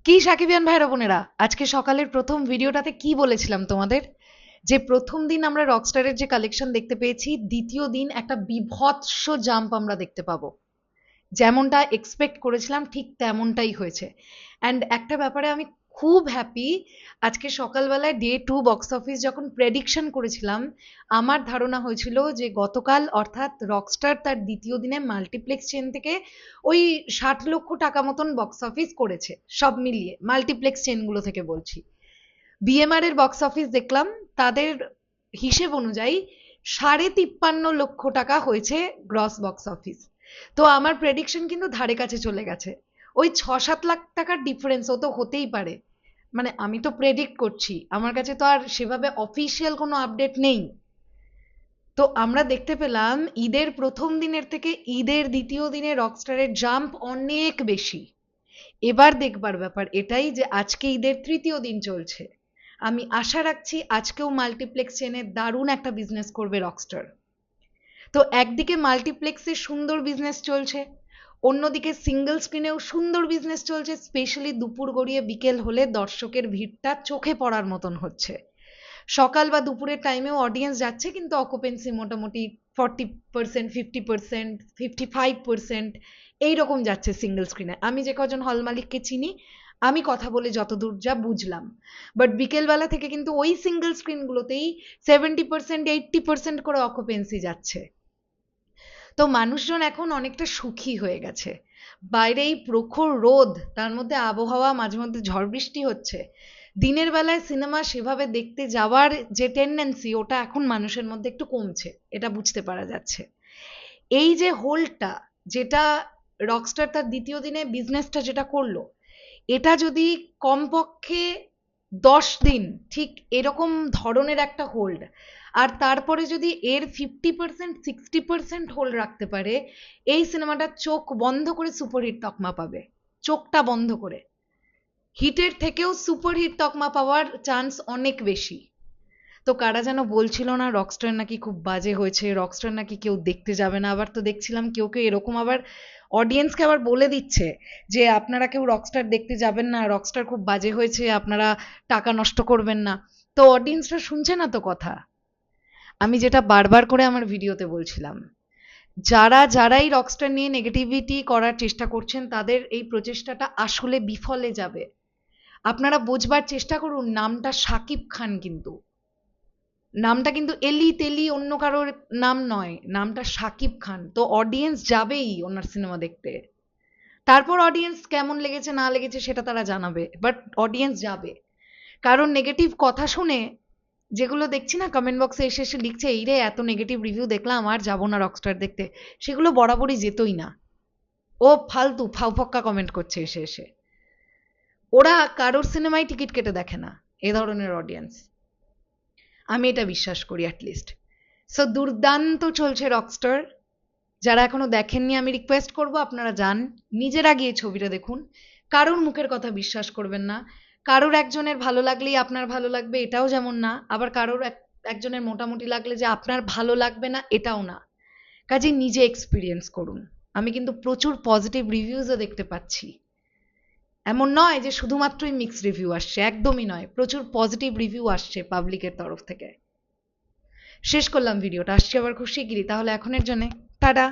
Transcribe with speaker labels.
Speaker 1: কি সাকিবিয়ান ভাইরা বোনেরা, আজকে সকালের প্রথম ভিডিওটাতে কি বলেছিলাম তোমাদের? যে প্রথম দিন আমরা রকস্টারের যে কালেকশন দেখতে পেয়েছি, দ্বিতীয় দিন একটা বীভৎস জাম্প আমরা দেখতে পাবো। যেমনটা এক্সপেক্ট করেছিলাম ঠিক তেমনটাই হয়েছে। অ্যান্ড একটা ব্যাপারে আমি খুব হ্যাপি। আজকে সকালবেলায় ডে 2 বক্স অফিস যখন প্রেডিকশন করেছিলাম, আমার ধারণা হয়েছিল যে গতকাল অর্থাৎ রকস্টার তার দ্বিতীয় দিনে মাল্টিপ্লেক্স চেন থেকে ওই 60 লক্ষ টাকা মতন বক্স অফিস করেছে, সব মিলিয়ে মাল্টিপ্লেক্স চেনগুলো থেকে বলছি। বিএমআর এর বক্স অফিস দেখলাম, তাদের হিসেব অনুযায়ী 53.5 লক্ষ টাকা হয়েছে গ্রস বক্স অফিস। তো আমার প্রেডিকশন কিন্তু ধারে কাছে চলে গেছে। ওই 6-7 লাখ টাকার ডিফারেন্স ও তো হতেই পারে। মানে আমি তো প্রেডিক্ট করছি, আমার কাছে তো আর সেভাবে অফিসিয়াল কোনো আপডেট নেই। তো আমরা দেখতে পেলাম ঈদের প্রথম দিনের থেকে ঈদের দ্বিতীয় দিনে রকস্টারের জাম্প অনেক বেশি। এবার দেখবার ব্যাপার এটাই যে আজকে ঈদের তৃতীয় দিন চলছে। আমি আশা রাখছি আজকেও মাল্টিপ্লেক্স চেনে দারুণ একটা বিজনেস করবে রকস্টার। তো একদিকে মাল্টিপ্লেক্সে সুন্দর বিজনেস চলছে, অন্যদিকে সিঙ্গেল স্ক্রিনেও সুন্দর বিজনেস চলছে। স্পেশালি দুপুর গড়িয়ে বিকেল হলে দর্শকের ভিড়টা চোখে পড়ার মতন হচ্ছে। সকাল বা দুপুরের টাইমেও অডিয়েন্স যাচ্ছে, কিন্তু অকুপেন্সি মোটামুটি 40%, 50%, 55% এইরকম যাচ্ছে সিঙ্গেল স্ক্রিনে। আমি যে কজন হল মালিককে চিনি, আমি কথা বলে যতদূর যা বুঝলাম, বাট বিকেলবেলা থেকে কিন্তু ওই সিঙ্গেল স্ক্রিনগুলোতেই 70%, 80% করে অকুপেন্সি যাচ্ছে। তো মানুষজন এখন অনেকটা সুখী হয়ে গেছে। বাইরে এই প্রখর রোদ, তার মধ্যে আবহাওয়া মাঝে মধ্যে ঝড় বৃষ্টি হচ্ছে। দিনের বেলায় সিনেমা সেভাবে দেখতে যাওয়ার যে টেন্ডেন্সি, ওটা এখন মানুষের মধ্যে একটু কমছে, এটা বুঝতে পারা যাচ্ছে। এই যে হোল্ডটা, যেটা রকস্টার তার দ্বিতীয় দিনে বিজনেসটা যেটা করলো, এটা যদি কমপক্ষে 10 দিন ঠিক এরকম ধরনের একটা হোল্ড, আর তারপরে যদি এর 50%, 60% হোল্ড রাখতে পারে, এই সিনেমাটা চোখ বন্ধ করে সুপারহিট তকমা পাবে। চোখটা বন্ধ করে হিটের থেকেও সুপারহিট তকমা পাওয়ার চান্স অনেক বেশি। তো কারা যেন বলছিল না রকস্টার নাকি খুব বাজে হয়েছে, রকস্টার নাকি কেউ দেখতে যাবে না। আবার তো দেখছিলাম কেউ কেউ এরকম আবার অডিয়েন্সকে আবার বলে দিচ্ছে যে আপনারা কেউ রকস্টার দেখতে যাবেন না, রকস্টার খুব বাজে হয়েছে, আপনারা টাকা নষ্ট করবেন না। তো অডিয়েন্সরা শুনছে না তো কথা। আমি যেটা বারবার করে আমার ভিডিওতে বলছিলাম, যারাই রকস্টার নিয়ে নেগেটিভিটি করার চেষ্টা করছেন, তাদের এই প্রচেষ্টাটা আসলে বিফলে যাবে। আপনারা বোঝবার চেষ্টা করুন, নামটা শাকিব খান, কিন্তু নামটা কিন্তু এলি তেলি অন্য কারোর নাম নয়, নামটা শাকিব খান। তো অডিয়েন্স যাবেই ওনার সিনেমা দেখতে। তারপর অডিয়েন্স কেমন লেগেছে না লেগেছে সেটা তারা জানাবে, বাট অডিয়েন্স যাবে। কারণ নেগেটিভ কথা শুনে, যেগুলো দেখছি না কমেন্ট বক্সে এসে এসে লিখছে এই রে এত নেগেটিভ রিভিউ দেখলাম আর যাবো না রকস্টার দেখতে, সেগুলো বরাবরই যেতই না। ও ফালতু ফাউফক্কা কমেন্ট করছে এসে এসে। ওরা কারোর সিনেমায় টিকিট কেটে দেখে না, এ ধরনের অডিয়েন্স। আমি এটা বিশ্বাস করি অ্যাটলিস্ট। সো দুর্দান্ত চলছে রকস্টার। যারা এখনো দেখেননি, আমি রিকোয়েস্ট করব আপনারা যান, নিজেরা গিয়ে ছবিটা দেখুন। কারোর মুখের কথা বিশ্বাস করবেন না। কারোর একজনের ভালো লাগলেই আপনার ভালো লাগবে, এটাও যেমন না। আবার কারোর একজনের মোটামুটি লাগলে যে আপনার ভালো লাগবে না, এটাও না। কাজে নিজে এক্সপিরিয়েন্স করুন। আমি কিন্তু প্রচুর পজিটিভ রিভিউজও দেখতে পাচ্ছি। এমন নয় যে শুধুমাত্রই মিক্সড রিভিউ আসছে, একদমই নয়, প্রচুর পজিটিভ রিভিউ আসছে পাবলিকের তরফ থেকে। শেষ করলাম ভিডিওটা, আসছি আবার খুব শিগগিরই। তাহলে এখনের জন্য টাটা।